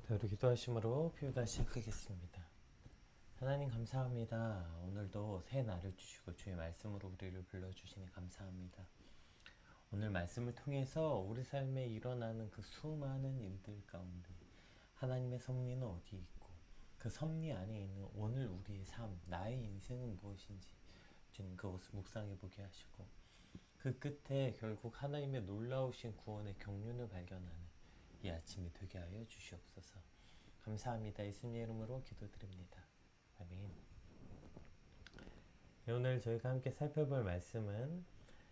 우리 기도하심으로 표가 시작하겠습니다. 하나님 감사합니다. 오늘도 새 날을 주시고 주의 말씀으로 우리를 불러주시니 감사합니다. 오늘 말씀을 통해서 우리 삶에 일어나는 그 수많은 일들 가운데 하나님의 섭리는 어디 있고 그 섭리 안에 있는 오늘 우리의 삶, 나의 인생은 무엇인지 주님 그것을 묵상해 보게 하시고 그 끝에 결국 하나님의 놀라우신 구원의 경륜을 발견하는 이 아침이 되게 하여 주시옵소서. 감사합니다. 예수님의 이름으로 기도드립니다. 아멘. 오늘 저희가 함께 살펴볼 말씀은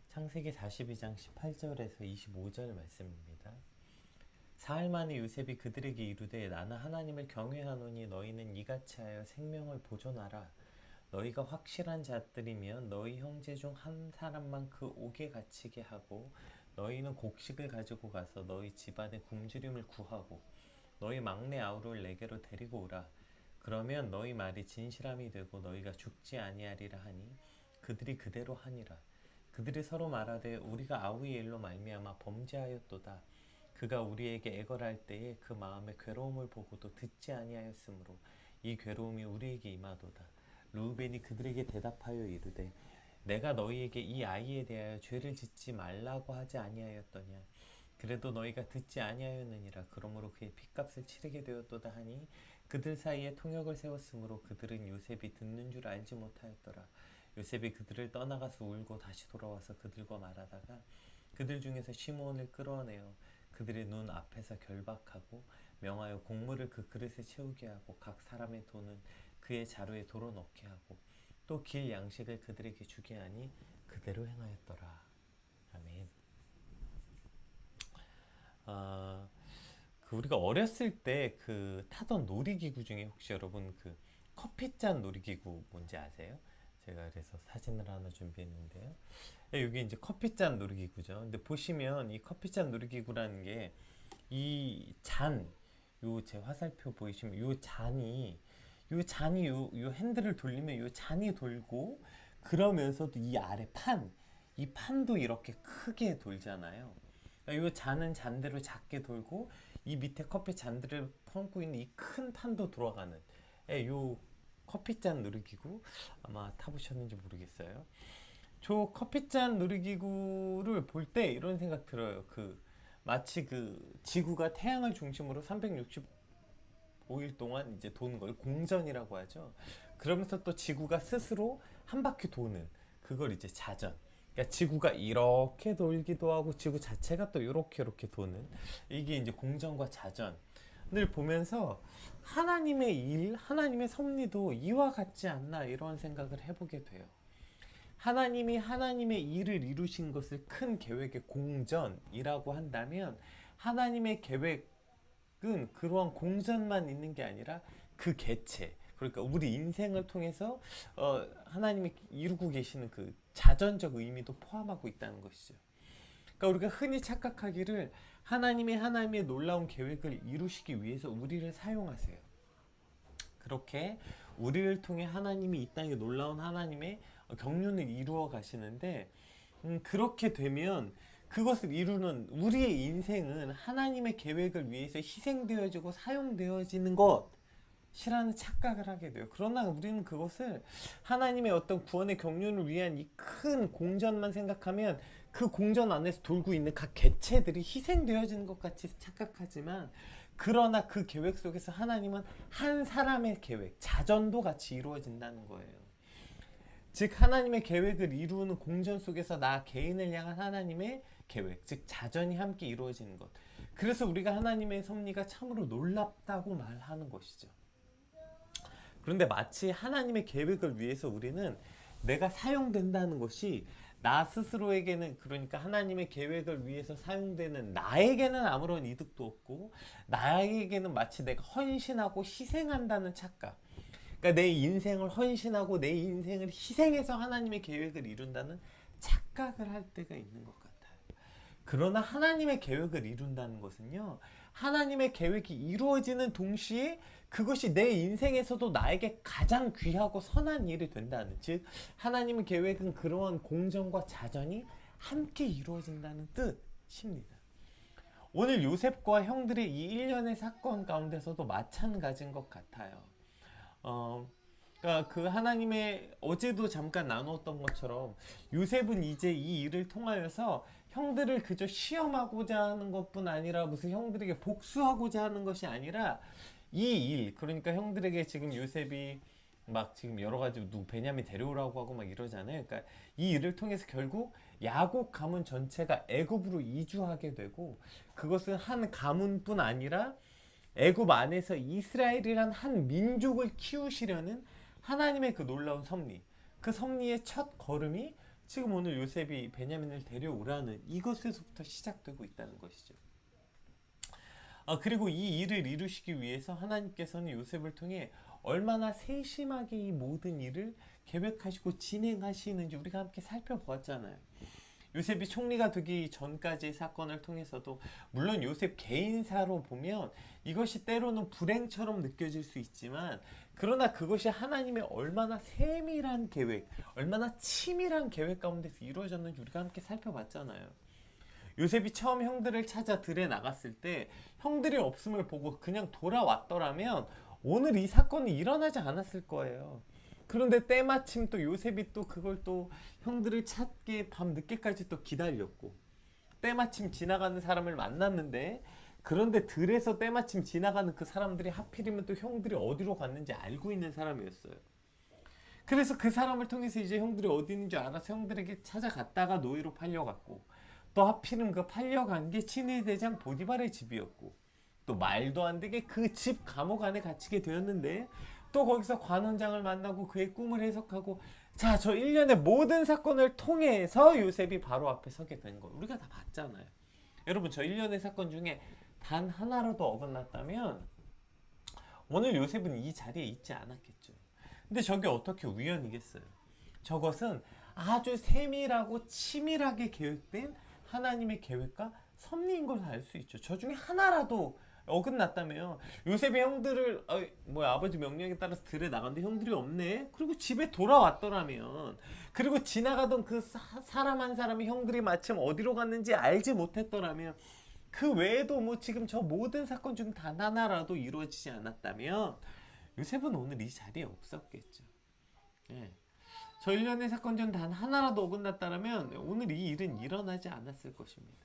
창세기 42장 18절에서 25절 말씀입니다. 사흘 만에 요셉이 그들에게 이르되 나는 하나님을 경외하노니 너희는 이같이 하여 생명을 보존하라. 너희가 확실한 자들이면 너희 형제 중 한 사람만 그 옥에 갇히게 하고 너희는 곡식을 가지고 가서 너희 집안의 굶주림을 구하고 너희 막내 아우를 내게로 데리고 오라. 그러면 너희 말이 진실함이 되고 너희가 죽지 아니하리라 하니 그들이 그대로 하니라. 그들이 서로 말하되 우리가 아우의 일로 말미암아 범죄하였도다. 그가 우리에게 애걸할 때에 그 마음의 괴로움을 보고도 듣지 아니하였으므로 이 괴로움이 우리에게 임하도다. 르우벤이 그들에게 대답하여 이르되 내가 너희에게 이 아이에 대하여 죄를 짓지 말라고 하지 아니하였더냐. 그래도 너희가 듣지 아니하였느니라. 그러므로 그의 핏값을 치르게 되었도다 하니 그들 사이에 통역을 세웠으므로 그들은 요셉이 듣는 줄 알지 못하였더라. 요셉이 그들을 떠나가서 울고 다시 돌아와서 그들과 말하다가 그들 중에서 시므온을 끌어내어 그들의 눈 앞에서 결박하고 명하여 곡물을 그 그릇에 채우게 하고 각 사람의 돈은 그의 자루에 도로 넣게 하고 또 길 양식을 그들에게 주게 하니 그대로 행하였더라. 아멘. 우리가 어렸을 때 그 타던 놀이기구 중에 혹시 여러분 그 커피잔 놀이기구 뭔지 아세요? 제가 그래서 사진을 하나 준비했는데요. 여기 이제 커피잔 놀이기구죠. 근데 보시면 이 커피잔 놀이기구라는 게 이 잔, 요 제 화살표 보이시면 요 핸들을 돌리면 요 잔이 돌고 그러면서도 이 아래 이 판도 이렇게 크게 돌잖아요. 이 잔은 잔대로 작게 돌고 이 밑에 커피 잔들을 품고 있는 이 큰 판도 돌아가는 요 커피잔 놀이기구 아마 타보셨는지 모르겠어요. 저 커피잔 놀이기구를 볼 때 이런 생각 들어요. 마치 지구가 태양을 중심으로 365일 동안 이제 도는 걸 공전이라고 하죠. 그러면서 또 지구가 스스로 한 바퀴 도는 그걸 이제 자전. 그러니까 지구가 이렇게 돌기도 하고 지구 자체가 또 이렇게 도는 이게 이제 공전과 자전을 보면서 하나님의 일, 하나님의 섭리도 이와 같지 않나 이런 생각을 해보게 돼요. 하나님이 하나님의 일을 이루신 것을 큰 계획의 공전이라고 한다면 하나님의 계획은 그러한 공전만 있는 게 아니라 그 개체, 그러니까 우리 인생을 통해서 하나님이 이루고 계시는 그 자전적 의미도 포함하고 있다는 것이죠. 그러니까 우리가 흔히 착각하기를 하나님의 놀라운 계획을 이루시기 위해서 우리를 사용하세요. 그렇게 우리를 통해 하나님이 이 땅에 놀라운 하나님의 경륜을 이루어 가시는데 그렇게 되면 그것을 이루는 우리의 인생은 하나님의 계획을 위해서 희생되어지고 사용되어지는 것이라는 착각을 하게 돼요. 그러나 우리는 그것을 하나님의 어떤 구원의 경륜을 위한 이 큰 공전만 생각하면 그 공전 안에서 돌고 있는 각 개체들이 희생되어지는 것 같이 착각하지만 그러나 그 계획 속에서 하나님은 한 사람의 계획, 자전도 같이 이루어진다는 거예요. 즉 하나님의 계획을 이루는 공전 속에서 나 개인을 향한 하나님의 계획, 즉 자전이 함께 이루어지는 것. 그래서 우리가 하나님의 섭리가 참으로 놀랍다고 말하는 것이죠. 그런데 마치 하나님의 계획을 위해서 우리는 내가 사용된다는 것이 나 스스로에게는, 그러니까 하나님의 계획을 위해서 사용되는 나에게는 아무런 이득도 없고 나에게는 마치 내가 헌신하고 희생한다는 착각, 그러니까 내 인생을 헌신하고 내 인생을 희생해서 하나님의 계획을 이룬다는 착각을 할 때가 있는 것 같아요. 그러나 하나님의 계획을 이룬다는 것은요, 하나님의 계획이 이루어지는 동시에 그것이 내 인생에서도 나에게 가장 귀하고 선한 일이 된다는, 즉 하나님의 계획은 그러한 공전과 자전이 함께 이루어진다는 뜻입니다. 오늘 요셉과 형들의 이 일련의 사건 가운데서도 마찬가지인 것 같아요. 그러니까 그 하나님의 어제도 잠깐 나누었던 것처럼 요셉은 이제 이 일을 통하여서 형들을 그저 시험하고자 하는 것뿐 아니라 무슨 형들에게 복수하고자 하는 것이 아니라 이 일, 그러니까 형들에게 지금 요셉이 막 지금 여러 가지 누구 베냐민 데려오라고 하고 막 이러잖아요. 그러니까 이 일을 통해서 결국 야곱 가문 전체가 애굽으로 이주하게 되고, 그것은 한 가문뿐 아니라 애굽 안에서 이스라엘이란 한 민족을 키우시려는 하나님의 그 놀라운 섭리, 그 섭리의 첫 걸음이 지금 오늘 요셉이 베냐민을 데려오라는 이것에서부터 시작되고 있다는 것이죠. 그리고 이 일을 이루시기 위해서 하나님께서는 요셉을 통해 얼마나 세심하게 이 모든 일을 계획하시고 진행하시는지 우리가 함께 살펴보았잖아요. 요셉이 총리가 되기 전까지의 사건을 통해서도 물론 요셉 개인사로 보면 이것이 때로는 불행처럼 느껴질 수 있지만, 그러나 그것이 하나님의 얼마나 세밀한 계획, 얼마나 치밀한 계획 가운데서 이루어졌는지 우리가 함께 살펴봤잖아요. 요셉이 처음 형들을 찾아 들에 나갔을 때 형들이 없음을 보고 그냥 돌아왔더라면 오늘 이 사건이 일어나지 않았을 거예요. 그런데 때마침 또 요셉이 또 그걸 또 형들을 찾게 밤 늦게까지 또 기다렸고, 때마침 지나가는 사람을 만났는데, 그런데 들에서 때마침 지나가는 그 사람들이 하필이면 또 형들이 어디로 갔는지 알고 있는 사람이었어요. 그래서 그 사람을 통해서 이제 형들이 어디 있는지 알아서 형들에게 찾아갔다가 노예로 팔려갔고, 또 하필이면 그 팔려간 게 친위 대장 보디발의 집이었고, 또 말도 안 되게 그 집 감옥 안에 갇히게 되었는데, 또 거기서 관원장을 만나고 그의 꿈을 해석하고, 자, 저 일련의 모든 사건을 통해서 요셉이 바로 앞에 서게 된 거 우리가 다 봤잖아요. 여러분, 저 일련의 사건 중에 단 하나라도 어긋났다면 오늘 요셉은 이 자리에 있지 않았겠죠. 근데 저게 어떻게 우연이겠어요? 저것은 아주 세밀하고 치밀하게 계획된 하나님의 계획과 섭리인 걸 알 수 있죠. 저 중에 하나라도 어긋났다면, 요셉의 형들을 아버지 명령에 따라서 들에 나갔는데 형들이 없네. 그리고 집에 돌아왔더라면, 그리고 지나가던 그 사람 한 사람이 형들이 마침 어디로 갔는지 알지 못했더라면, 그 외에도 뭐 지금 저 모든 사건 중 단 하나라도 이루어지지 않았다면 요셉은 오늘 이 자리에 없었겠죠. 예. 저 일련의 사건 중 단 하나라도 어긋났다면 오늘 이 일은 일어나지 않았을 것입니다.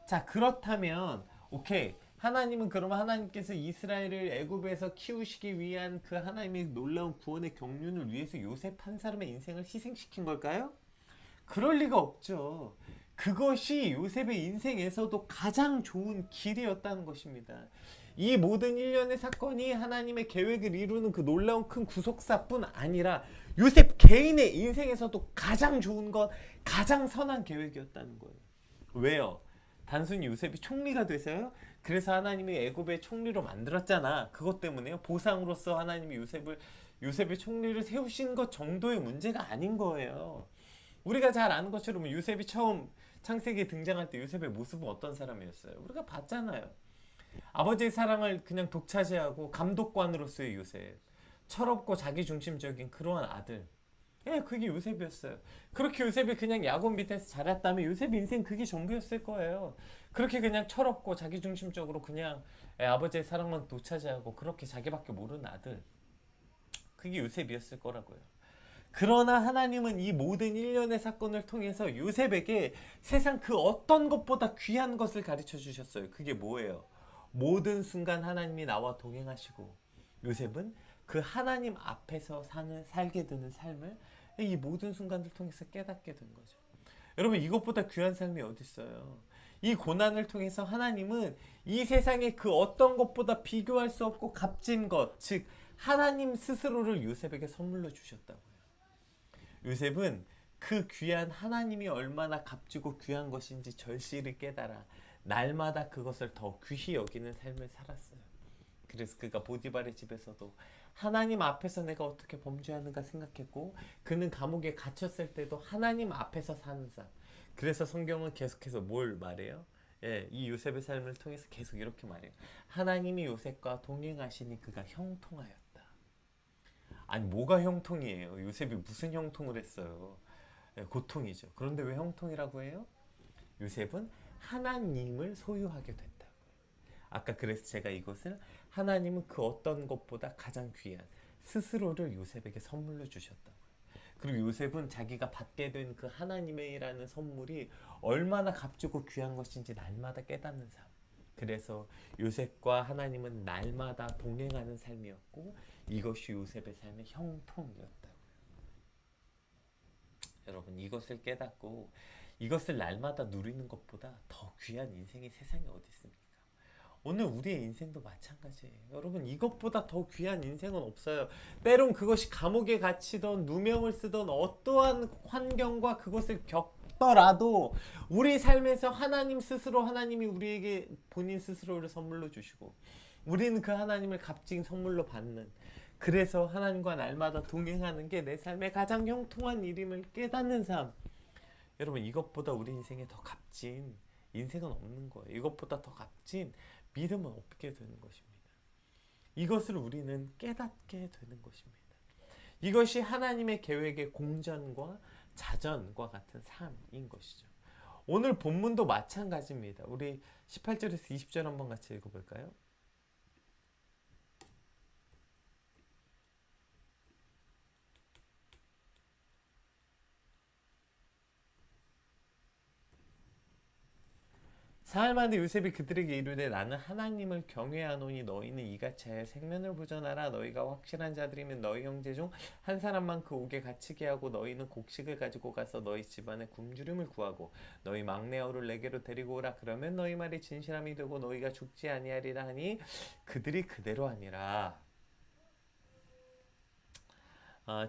자, 그렇다면 오케이, 하나님은 그러면 하나님께서 이스라엘을 애굽에서 키우시기 위한 그 하나님의 놀라운 구원의 경륜을 위해서 요셉 한 사람의 인생을 희생시킨 걸까요? 그럴 리가 없죠. 그것이 요셉의 인생에서도 가장 좋은 길이었다는 것입니다. 이 모든 일련의 사건이 하나님의 계획을 이루는 그 놀라운 큰 구속사뿐 아니라 요셉 개인의 인생에서도 가장 좋은 것, 가장 선한 계획이었다는 거예요. 왜요? 단순히 요셉이 총리가 돼서요? 그래서 하나님이 애굽의 총리로 만들었잖아. 그것 때문에요? 보상으로서 하나님이 요셉의 총리를 세우신 것 정도의 문제가 아닌 거예요. 우리가 잘 아는 것처럼 요셉이 처음 창세기에 등장할 때 요셉의 모습은 어떤 사람이었어요? 우리가 봤잖아요. 아버지의 사랑을 그냥 독차지하고 감독관으로서의 요셉, 철없고 자기중심적인 그러한 아들, 예, 그게 요셉이었어요. 그렇게 요셉이 그냥 야곱 밑에서 자랐다면 요셉 인생 그게 전부였을 거예요. 그렇게 그냥 철없고 자기중심적으로 그냥 아버지의 사랑만 독차지하고 그렇게 자기밖에 모르는 아들, 그게 요셉이었을 거라고요. 그러나 하나님은 이 모든 일련의 사건을 통해서 요셉에게 세상 그 어떤 것보다 귀한 것을 가르쳐 주셨어요. 그게 뭐예요? 모든 순간 하나님이 나와 동행하시고, 요셉은 그 하나님 앞에서 살게 되는 삶을 이 모든 순간들 통해서 깨닫게 된 거죠. 여러분, 이것보다 귀한 삶이 어디 있어요? 이 고난을 통해서 하나님은 이 세상의 그 어떤 것보다 비교할 수 없고 값진 것, 즉 하나님 스스로를 요셉에게 선물로 주셨다고요. 요셉은 그 귀한 하나님이 얼마나 값지고 귀한 것인지 절실히 깨달아 날마다 그것을 더 귀히 여기는 삶을 살았어요. 그래서 그가 보디발의 집에서도 하나님 앞에서 내가 어떻게 범죄하는가 생각했고, 그는 감옥에 갇혔을 때도 하나님 앞에서 사는 삶. 그래서 성경은 계속해서 뭘 말해요? 예, 이 요셉의 삶을 통해서 계속 이렇게 말해요. 하나님이 요셉과 동행하시니 그가 형통하였다. 아니, 뭐가 형통이에요? 요셉이 무슨 형통을 했어요? 예, 고통이죠. 그런데 왜 형통이라고 해요? 요셉은 하나님을 소유하게 됐다고요. 아까 그래서 제가 이것을 하나님은 그 어떤 것보다 가장 귀한 스스로를 요셉에게 선물로 주셨다고요. 그리고 요셉은 자기가 받게 된 그 하나님이라는 선물이 얼마나 값지고 귀한 것인지 날마다 깨닫는 삶. 그래서 요셉과 하나님은 날마다 동행하는 삶이었고 이것이 요셉의 삶의 형통이었다고요. 여러분 이것을 깨닫고 이것을 날마다 누리는 것보다 더 귀한 인생이 세상에 어디 있습니까? 오늘 우리의 인생도 마찬가지예요. 여러분 이것보다 더 귀한 인생은 없어요. 때론 그것이 감옥에 갇히던 누명을 쓰던 어떠한 환경과 그것을 겪더라도 우리 삶에서 하나님 스스로 하나님이 우리에게 본인 스스로를 선물로 주시고 우리는 그 하나님을 값진 선물로 받는 그래서 하나님과 날마다 동행하는 게 내 삶의 가장 형통한 일임을 깨닫는 삶. 여러분 이것보다 우리 인생에 더 값진 인생은 없는 거예요. 이것보다 더 값진 믿음은 없게 되는 것입니다. 이것을 우리는 깨닫게 되는 것입니다. 이것이 하나님의 계획의 공전과 자전과 같은 삶인 것이죠. 오늘 본문도 마찬가지입니다. 우리 18절에서 20절 한번 같이 읽어볼까요? 사흘 만에 요셉이 그들에게 이르되 나는 하나님을 경외하노니 너희는 이같이 하여 생면을 보전하라. 너희가 확실한 자들이면 너희 형제 중 한 사람만 그 옥에 갇히게 하고 너희는 곡식을 가지고 가서 너희 집안에 굶주림을 구하고 너희 막내 아우를 내게로 데리고 오라. 그러면 너희 말이 진실함이 되고 너희가 죽지 아니하리라 하니 그들이 그대로 하니라.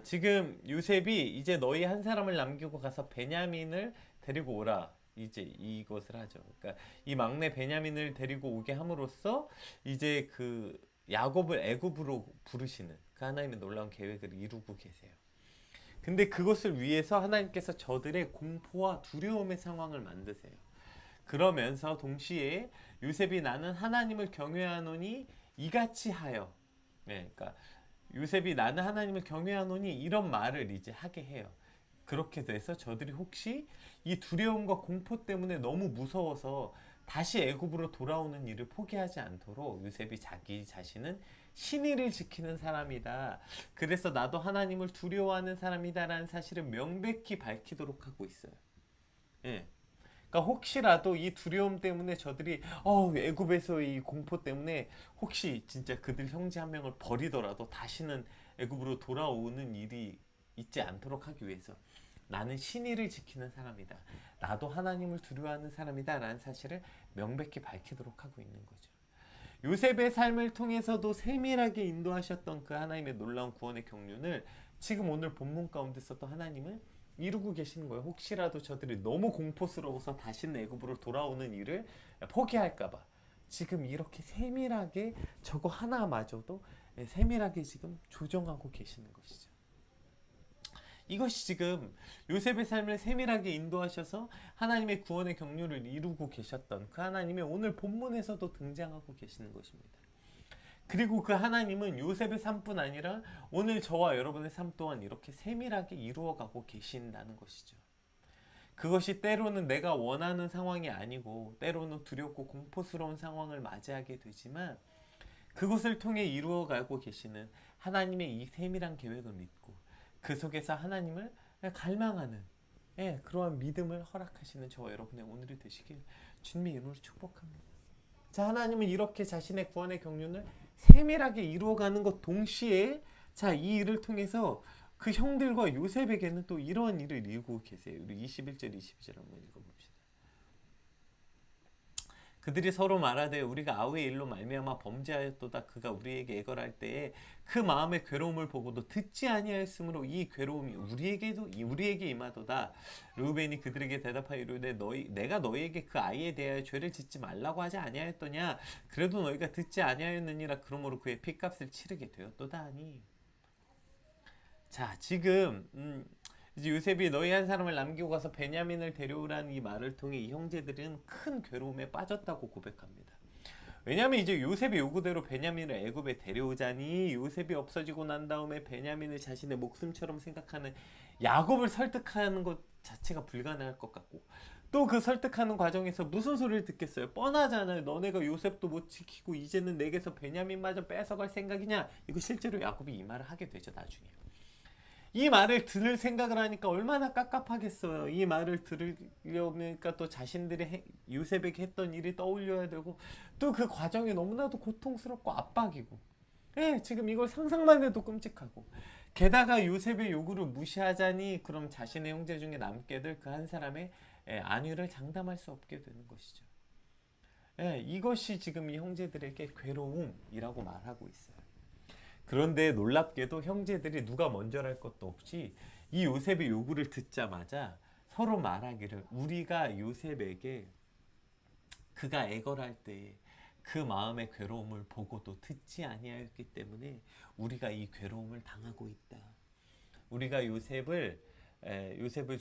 지금 요셉이 이제 너희 한 사람을 남기고 가서 베냐민을 데리고 오라. 이제 이것을 하죠. 그러니까 이 막내 베냐민을 데리고 오게 함으로써 이제 그 야곱을 애굽으로 부르시는 그 하나님의 놀라운 계획을 이루고 계세요. 근데 그것을 위해서 하나님께서 저들의 공포와 두려움의 상황을 만드세요. 그러면서 동시에 요셉이 나는 하나님을 경외하노니 이같이 하여, 네, 그러니까 요셉이 나는 하나님을 경외하노니 이런 말을 이제 하게 해요. 그렇게 돼서 저들이 혹시 이 두려움과 공포 때문에 너무 무서워서 다시 애굽으로 돌아오는 일을 포기하지 않도록 요셉이 자기 자신은 신의를 지키는 사람이다. 그래서 나도 하나님을 두려워하는 사람이다라는 사실을 명백히 밝히도록 하고 있어요. 예. 그러니까 혹시라도 이 두려움 때문에 저들이 애굽에서의 이 공포 때문에 혹시 진짜 그들 형제 한 명을 버리더라도 다시는 애굽으로 돌아오는 일이 있지 않도록 하기 위해서 나는 신의를 지키는 사람이다. 나도 하나님을 두려워하는 사람이다 라는 사실을 명백히 밝히도록 하고 있는 거죠. 요셉의 삶을 통해서도 세밀하게 인도하셨던 그 하나님의 놀라운 구원의 경륜을 지금 오늘 본문 가운데서 또 하나님은 이루고 계시는 거예요. 혹시라도 저들이 너무 공포스러워서 다시는 애굽으로 돌아오는 일을 포기할까봐 지금 이렇게 세밀하게 저거 하나마저도 세밀하게 지금 조정하고 계시는 것이죠. 이것이 지금 요셉의 삶을 세밀하게 인도하셔서 하나님의 구원의 경륜을 이루고 계셨던 그 하나님의 오늘 본문에서도 등장하고 계시는 것입니다. 그리고 그 하나님은 요셉의 삶뿐 아니라 오늘 저와 여러분의 삶 또한 이렇게 세밀하게 이루어가고 계신다는 것이죠. 그것이 때로는 내가 원하는 상황이 아니고 때로는 두렵고 공포스러운 상황을 맞이하게 되지만 그것을 통해 이루어가고 계시는 하나님의 이 세밀한 계획을 믿고 그 속에서 하나님을 갈망하는 그러한 믿음을 허락하시는 저와 여러분의 오늘이 되시길 주님의 이름으로 축복합니다. 자, 하나님은 이렇게 자신의 구원의 경륜을 세밀하게 이루어가는 것 동시에 이 일을 통해서 그 형들과 요셉에게는 또 이러한 일을 이루고 계세요. 우리 21절 22절 한번 읽어봅시다. 그들이 서로 말하되 우리가 아우의 일로 말미암아 범죄하였도다. 그가 우리에게 애걸할 때에 그 마음의 괴로움을 보고도 듣지 아니하였으므로 이 괴로움이 우리에게 임하도다. 르우벤이 그들에게 대답하여 이르되 내가 너희에게 그 아이에 대하여 죄를 짓지 말라고 하지 아니하였더냐. 그래도 너희가 듣지 아니하였느니라. 그러므로 그의 핏값을 치르게 되었도다 하니. 자, 지금 이제 요셉이 너희 한 사람을 남기고 가서 베냐민을 데려오라는 이 말을 통해 이 형제들은 큰 괴로움에 빠졌다고 고백합니다. 왜냐하면 이제 요셉의 요구대로 베냐민을 애굽에 데려오자니 요셉이 없어지고 난 다음에 베냐민을 자신의 목숨처럼 생각하는 야곱을 설득하는 것 자체가 불가능할 것 같고 또 그 설득하는 과정에서 무슨 소리를 듣겠어요? 뻔하잖아요. 너네가 요셉도 못 지키고 이제는 내게서 베냐민마저 뺏어갈 생각이냐? 이거 실제로 야곱이 이 말을 하게 되죠, 나중에. 이 말을 들을 생각을 하니까 얼마나 깝깝하겠어요. 이 말을 들으려니까 또 자신들이 요셉에게 했던 일이 떠올려야 되고, 또 그 과정이 너무나도 고통스럽고 압박이고, 예, 지금 이걸 상상만 해도 끔찍하고, 게다가 요셉의 요구를 무시하자니 그럼 자신의 형제 중에 남게 될 그 한 사람의 안위를 장담할 수 없게 되는 것이죠. 예, 이것이 지금 이 형제들에게 괴로움이라고 말하고 있어요. 그런데 놀랍게도 형제들이 누가 먼저랄 것도 없이 이 요셉의 요구를 듣자마자 서로 말하기를, 우리가 요셉에게 그가 애걸할 때에 그 마음의 괴로움을 보고도 듣지 아니하였기 때문에 우리가 이 괴로움을 당하고 있다. 우리가 요셉을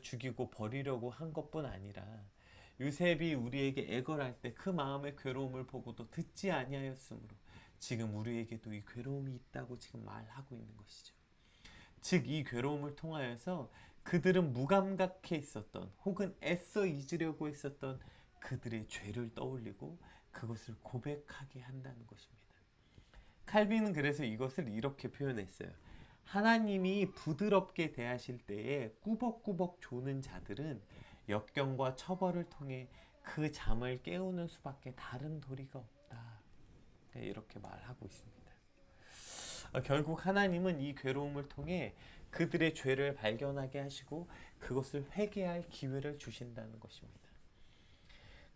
죽이고 버리려고 한 것뿐 아니라 요셉이 우리에게 애걸할 때 그 마음의 괴로움을 보고도 듣지 아니하였으므로 지금 우리에게도 이 괴로움이 있다고 지금 말하고 있는 것이죠. 즉 이 괴로움을 통하여서 그들은 무감각해 있었던, 혹은 애써 잊으려고 했었던 그들의 죄를 떠올리고 그것을 고백하게 한다는 것입니다. 칼빈은 그래서 이것을 이렇게 표현했어요. 하나님이 부드럽게 대하실 때에 꾸벅꾸벅 조는 자들은 역경과 처벌을 통해 그 잠을 깨우는 수밖에 다른 도리가 없다. 이렇게 말하고 있습니다. 결국 하나님은 이 괴로움을 통해 그들의 죄를 발견하게 하시고 그것을 회개할 기회를 주신다는 것입니다.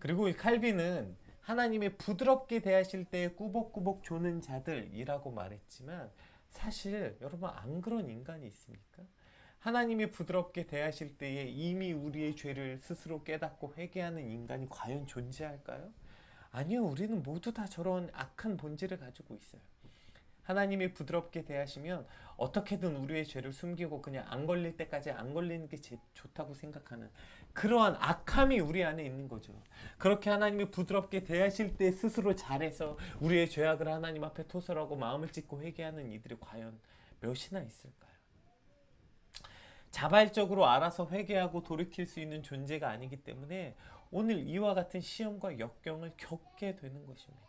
그리고 이 칼빈은 하나님이 부드럽게 대하실 때 꾸벅꾸벅 조는 자들이라고 말했지만, 사실 여러분 안 그런 인간이 있습니까? 하나님이 부드럽게 대하실 때에 이미 우리의 죄를 스스로 깨닫고 회개하는 인간이 과연 존재할까요? 아니요, 우리는 모두 다 저런 악한 본질을 가지고 있어요. 하나님이 부드럽게 대하시면 어떻게든 우리의 죄를 숨기고 그냥 안 걸릴 때까지 안 걸리는 게 좋다고 생각하는 그러한 악함이 우리 안에 있는 거죠. 그렇게 하나님이 부드럽게 대하실 때 스스로 잘해서 우리의 죄악을 하나님 앞에 토설하고 마음을 찢고 회개하는 이들이 과연 몇이나 있을까요? 자발적으로 알아서 회개하고 돌이킬 수 있는 존재가 아니기 때문에 오늘 이와 같은 시험과 역경을 겪게 되는 것입니다.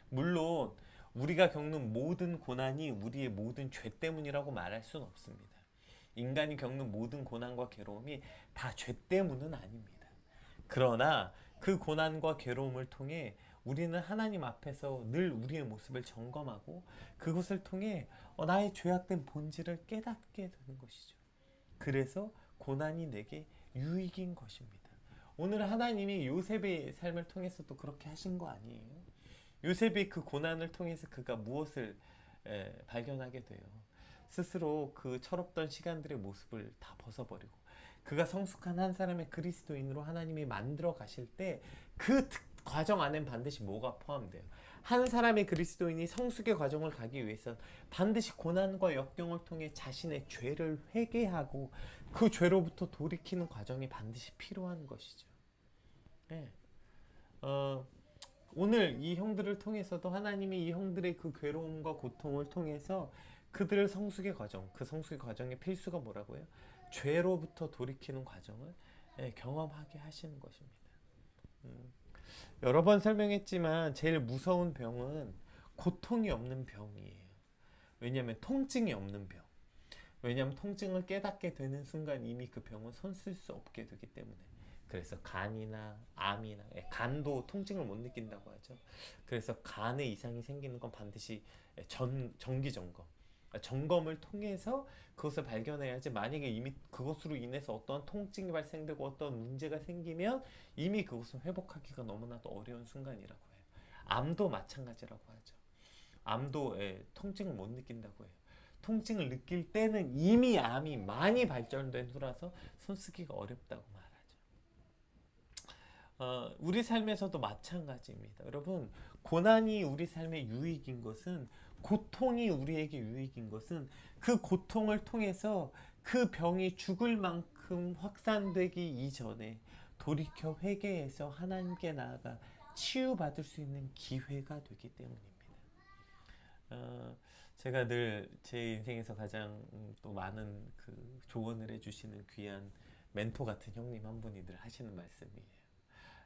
물론 우리가 겪는 모든 고난이 우리의 모든 죄 때문이라고 말할 수는 없습니다. 인간이 겪는 모든 고난과 괴로움이 다 죄 때문은 아닙니다. 그러나 그 고난과 괴로움을 통해 우리는 하나님 앞에서 늘 우리의 모습을 점검하고 그것을 통해 나의 죄악된 본질을 깨닫게 되는 것이죠. 그래서 고난이 내게 유익인 것입니다. 오늘 하나님이 요셉의 삶을 통해서도 그렇게 하신 거 아니에요? 요셉이 그 고난을 통해서 그가 무엇을 발견하게 돼요? 스스로 그 철없던 시간들의 모습을 다 벗어버리고 그가 성숙한 한 사람의 그리스도인으로 하나님이 만들어 가실 때 그 과정 안엔 반드시 뭐가 포함돼요? 한 사람의 그리스도인이 성숙의 과정을 가기 위해선 반드시 고난과 역경을 통해 자신의 죄를 회개하고 그 죄로부터 돌이키는 과정이 반드시 필요한 것이죠. 네. 오늘 이 형들을 통해서도 하나님이 이 형들의 그 괴로움과 고통을 통해서 그들의 성숙의 과정, 그 성숙의 과정의 필수가 뭐라고요? 죄로부터 돌이키는 과정을 경험하게 하시는 것입니다. 여러 번 설명했지만 제일 무서운 병은 고통이 없는 병이에요. 왜냐하면 통증이 없는 병. 왜냐하면 통증을 깨닫게 되는 순간 이미 그 병은 손 쓸 수 없게 되기 때문에. 그래서 간이나 암이나 간도 통증을 못 느낀다고 하죠. 그래서 간에 이상이 생기는 건 반드시 정기 점검, 점검을 통해서 그것을 발견해야지. 만약에 이미 그것으로 인해서 어떤 통증이 발생되고 어떤 문제가 생기면 이미 그것은 회복하기가 너무나도 어려운 순간이라고 해요. 암도 마찬가지라고 하죠. 암도 통증을 못 느낀다고 해요. 통증을 느낄 때는 이미 암이 많이 발전된 후라서 손쓰기가 어렵다고 말하죠. 우리 삶에서도 마찬가지입니다. 여러분, 고난이 우리 삶의 유익인 것은, 고통이 우리에게 유익인 것은 그 고통을 통해서 그 병이 죽을 만큼 확산되기 이전에 돌이켜 회개해서 하나님께 나아가 치유받을 수 있는 기회가 되기 때문입니다. 제가 늘 제 인생에서 가장 또 많은 그 조언을 해주시는 귀한 멘토 같은 형님 한 분이 늘 하시는 말씀이에요.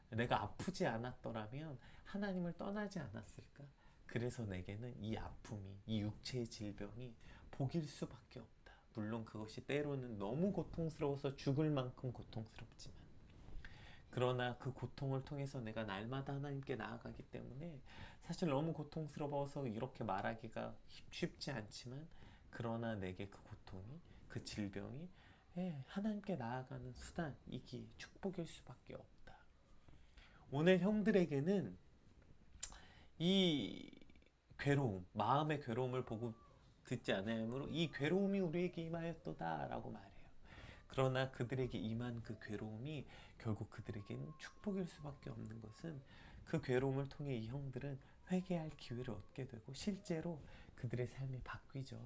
내가 아프지 않았더라면 하나님을 떠나지 않았을까? 그래서 내게는 이 아픔이, 이 육체의 질병이 복일 수밖에 없다. 물론 그것이 때로는 너무 고통스러워서 죽을 만큼 고통스럽지만, 그러나 그 고통을 통해서 내가 날마다 하나님께 나아가기 때문에 사실 너무 고통스러워서 이렇게 말하기가 쉽지 않지만, 그러나 내게 그 고통이, 그 질병이 하나님께 나아가는 수단이기 축복일 수밖에 없다. 오늘 형들에게는 이 괴로움, 마음의 괴로움을 보고 듣지 않으므로 이 괴로움이 우리에게 임하였도다 라고 말해요. 그러나 그들에게 임한 그 괴로움이 결국 그들에게는 축복일 수밖에 없는 것은, 그 괴로움을 통해 이 형들은 회개할 기회를 얻게 되고 실제로 그들의 삶이 바뀌죠.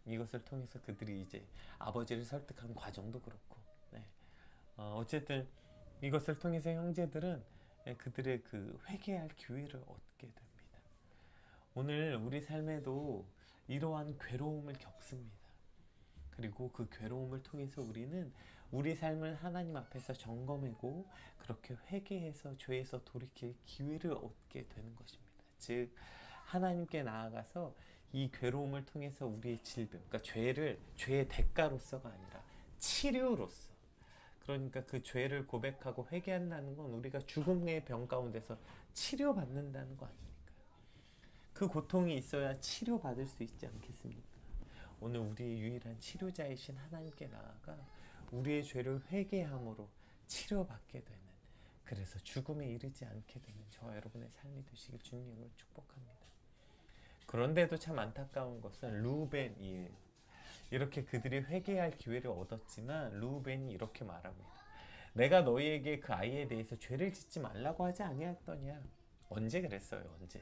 이것을 통해서 그들이 이제 아버지를 설득하는 과정도 그렇고, 네. 어쨌든 이것을 통해서 형제들은 그들의 그 회개할 기회를 얻게 됩니다. 오늘 우리 삶에도 이러한 괴로움을 겪습니다. 그리고 그 괴로움을 통해서 우리는 우리 삶을 하나님 앞에서 점검하고 그렇게 회개해서 죄에서 돌이킬 기회를 얻게 되는 것입니다. 즉 하나님께 나아가서 이 괴로움을 통해서 우리의 질병, 그러니까 죄의 대가로서가 아니라 치료로서, 그러니까 그 죄를 고백하고 회개한다는 건 우리가 죽음의 병 가운데서 치료받는다는 거 아닙니까? 그 고통이 있어야 치료받을 수 있지 않겠습니까? 오늘 우리의 유일한 치료자이신 하나님께 나아가 우리의 죄를 회개함으로 치료받게 되는, 그래서 죽음에 이르지 않게 되는 저와 여러분의 삶이 되시길 주님으로 축복합니다. 그런데도 참 안타까운 것은 루벤이에요. 이렇게 그들이 회개할 기회를 얻었지만 루벤이 이렇게 말합니다. 내가 너희에게 그 아이에 대해서 죄를 짓지 말라고 하지 아니했더냐? 언제 그랬어요? 언제?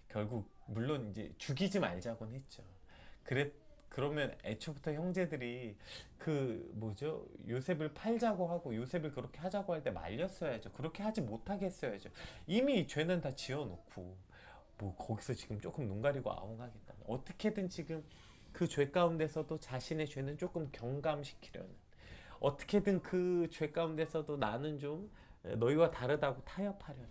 결국 물론 이제 죽이지 말자곤 했죠. 그러면 애초부터 형제들이 그 뭐죠? 요셉을 팔자고 하고 요셉을 그렇게 하자고 할 때 말렸어야죠. 그렇게 하지 못하게 했어야죠. 이미 죄는 다 지어놓고 뭐 거기서 지금 조금 눈 가리고 아웅하겠다. 어떻게든 지금 그 죄 가운데서도 자신의 죄는 조금 경감시키려는, 어떻게든 그 죄 가운데서도 나는 좀 너희와 다르다고 타협하려는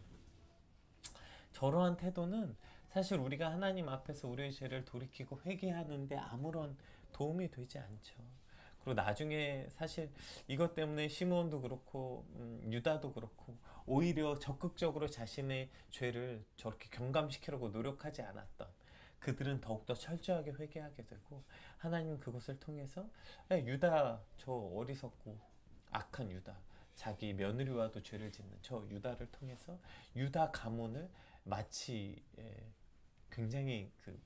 저러한 태도는 사실 우리가 하나님 앞에서 우리의 죄를 돌이키고 회개하는데 아무런 도움이 되지 않죠. 그리고 나중에 사실 이것 때문에 시므온도 그렇고 유다도 그렇고 오히려 적극적으로 자신의 죄를 저렇게 경감시키려고 노력하지 않았던 그들은 더욱더 철저하게 회개하게 되고, 하나님 그것을 통해서 유다, 저 어리석고 악한 유다, 자기 며느리와도 죄를 짓는 저 유다를 통해서 유다 가문을 마치 굉장히 그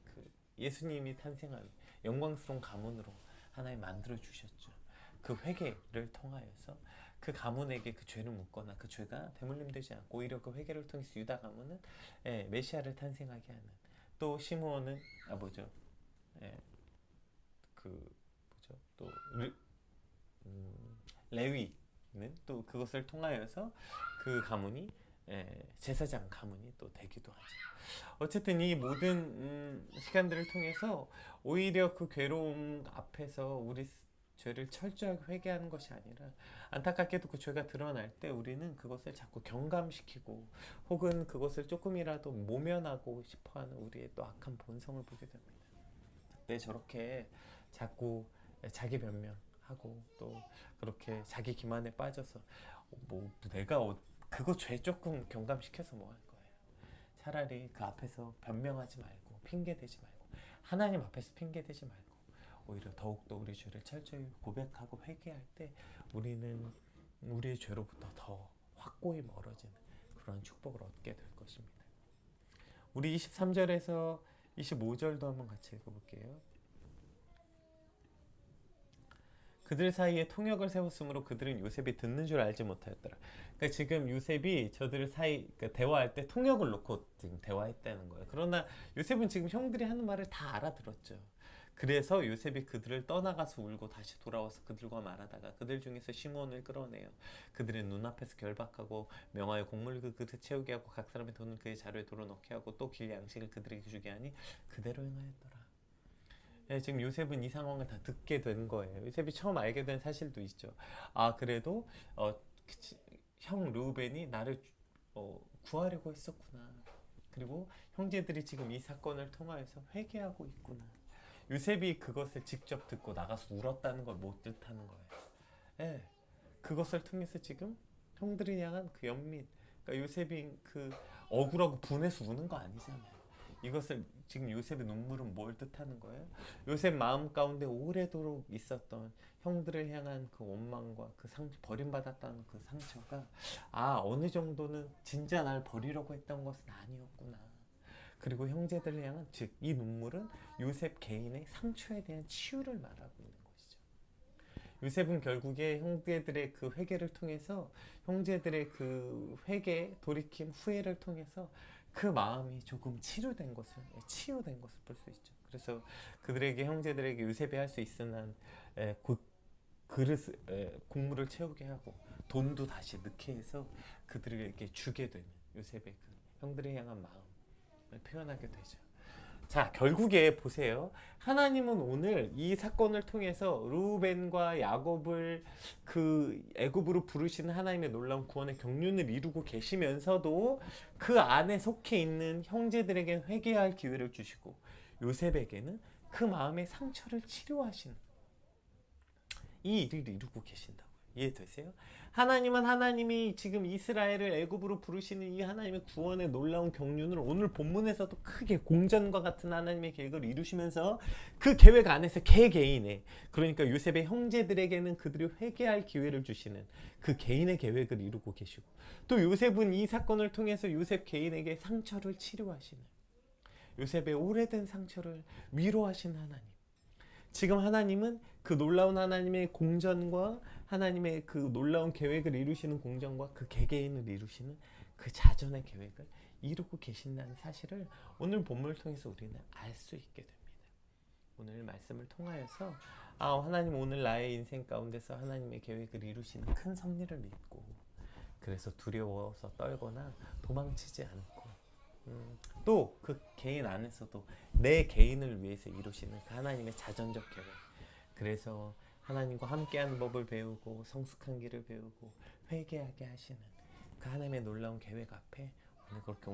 그 예수님이 탄생한 영광스러운 가문으로 하나님 만들어 주셨죠. 그 회개를 통하여서 그 가문에게 그 죄를 묻거나 그 죄가 대물림되지 않고 오히려 그 회개를 통해서 유다 가문은 메시아를 탄생하게 하는, 또 시므온은 예, 그 또 레위는 또 그것을 통하여서 그 가문이 제사장 가문이 또 되기도 하죠. 어쨌든 이 모든 시간들을 통해서 오히려 그 괴로움 앞에서 우리 죄를 철저하게 회개하는 것이 아니라, 안타깝게도 그 죄가 드러날 때 우리는 그것을 자꾸 경감시키고 혹은 그것을 조금이라도 모면하고 싶어하는 우리의 또 악한 본성을 보게 됩니다. 네, 저렇게 자꾸 자기 변명하고 또 그렇게 자기 기만에 빠져서 뭐 내가 그거 죄 조금 경감시켜서 뭐 할 거예요. 차라리 그 앞에서 변명하지 말고 핑계대지 말고 하나님 앞에서 핑계대지 말고 오히려 더욱더 우리 죄를 철저히 고백하고 회개할 때 우리는 우리의 죄로부터 더 확고히 멀어지는 그런 축복을 얻게 될 것입니다. 우리 23절에서 25절도 한번 같이 읽어볼게요. 그들 사이에 통역을 세웠으므로 그들은 요셉이 듣는 줄 알지 못하였더라. 그러니까 지금 요셉이 저들 사이 그러니까 대화할 때 통역을 놓고 지금 대화했다는 거예요. 그러나 요셉은 지금 형들이 하는 말을 다 알아들었죠. 그래서 요셉이 그들을 떠나가서 울고 다시 돌아와서 그들과 말하다가 그들 중에서 시므온을 끌어내요. 그들의 눈앞에서 결박하고 명하여 곡물 그 그릇 채우게 하고 각 사람의 돈을 그의 자루에 돌아넣게 하고 또 길 양식을 그들에게 주게 하니 그대로 행하였더라. 지금 요셉은 이 상황을 다 듣게 된 거예요. 요셉이 처음 알게 된 사실도 있죠. 아, 그래도 형 르우벤이 나를 구하려고 했었구나. 그리고 형제들이 지금 이 사건을 통하여서 회개하고 있구나. 요셉이 그것을 직접 듣고 나가서 울었다는 걸 못 뜻하는 거예요. 예, 그것을 통해서 지금 형들을 향한 그 연민, 그러니까 요셉이 그 억울하고 분해서 우는 거 아니잖아요. 이것을 지금 요셉의 눈물은 뭘 뜻하는 거예요? 요셉 마음 가운데 오래도록 있었던 형들을 향한 그 원망과 그 버림받았다는 그 상처가 어느 정도는 진짜 날 버리려고 했던 것은 아니었구나. 그리고 형제들을 향한 즉 이 눈물은 요셉 개인의 상처에 대한 치유를 말하고 있는 것이죠. 요셉은 결국에 형제들의 그 회개를 통해서 형제들의 그 회개, 돌이킴, 후회를 통해서 그 마음이 조금 치유된 것을 볼 수 있죠. 그래서 그들에게 형제들에게 요셉이 할 수 있는 한 국물을 채우게 하고 돈도 다시 넣게 해서 그들에게 주게 되는 요셉의 그 형들을 향한 마음을 표현하게 되죠. 자, 결국에 보세요. 하나님은 오늘 이 사건을 통해서 르우벤과 야곱을 그 애굽으로 부르시는 하나님의 놀라운 구원의 경륜을 이루고 계시면서도 그 안에 속해 있는 형제들에게 회개할 기회를 주시고 요셉에게는 그 마음의 상처를 치료하시는 이 일을 이루고 계신다고요. 이해되세요? 하나님은 하나님이 지금 이스라엘을 애굽으로 부르시는 이 하나님의 구원의 놀라운 경륜을 오늘 본문에서도 크게 공전과 같은 하나님의 계획을 이루시면서 그 계획 안에서 개개인의 그러니까 요셉의 형제들에게는 그들이 회개할 기회를 주시는 그 개인의 계획을 이루고 계시고 또 요셉은 이 사건을 통해서 요셉 개인에게 상처를 치료하시는 요셉의 오래된 상처를 위로하시는 하나님. 지금 하나님은 그 놀라운 하나님의 공전과 하나님의 그 놀라운 계획을 이루시는 공전과 그 개개인을 이루시는 그 자전의 계획을 이루고 계신다는 사실을 오늘 본문을 통해서 우리는 알 수 있게 됩니다. 오늘 말씀을 통하여서 하나님 오늘 나의 인생 가운데서 하나님의 계획을 이루시는 큰 섭리를 믿고 그래서 두려워서 떨거나 도망치지 않고 또 그 개인 안에서도 내 개인을 위해서 이루시는 그 하나님의 자전적 계획 그래서 하나님과 함께하는 법을 배우고 성숙한 길을 배우고 회개하게 하시는 그 하나님의 놀라운 계획 앞에 오늘 그렇게